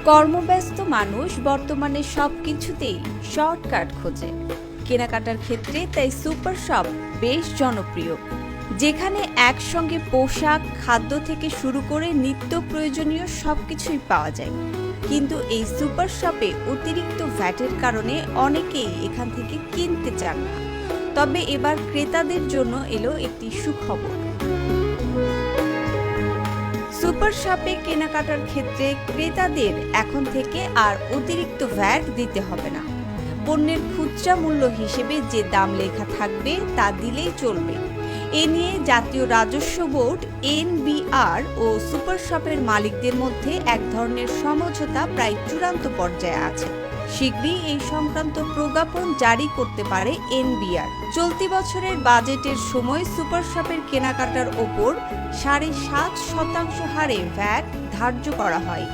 কর্মব্যস্ত মানুষ বর্তমানে সবকিছুতেই শর্টকাট খোঁজে। কেনাকাটার ক্ষেত্রে তাই সুপার শপ বেশ জনপ্রিয়, যেখানে একসঙ্গে পোশাক, খাদ্য থেকে শুরু করে নিত্য প্রয়োজনীয় সবকিছুই পাওয়া যায়। কিন্তু এই সুপার শপে অতিরিক্ত ভ্যাটের কারণে অনেকেই এখান থেকে কিনতে চান না। তবে এবার ক্রেতাদের জন্য এলো একটি সুখবর। সুপার শপে কেনাকাটার ক্ষেত্রে ক্রেতাদের এখন থেকে আর অতিরিক্ত ভ্যাট দিতে হবে না। পণ্যের খুচরা মূল্য হিসেবে যে দাম লেখা থাকবে তা দিলেই চলবে। এ নিয়ে জাতীয় রাজস্ব বোর্ড এনবিআর ও সুপার শপের মালিকদের মধ্যে এক ধরনের সমঝোতা প্রায় চূড়ান্ত পর্যায়ে আছে। শীঘ্রই এই সংক্রান্ত প্রজ্ঞাপন জারি করতে পারে এনবিআর। চলতি বছরের বাজেটের সময় সুপার শপের কেনাকাটার ওপর ৭.৫% হারে ভ্যাট ধার্য করা হয়।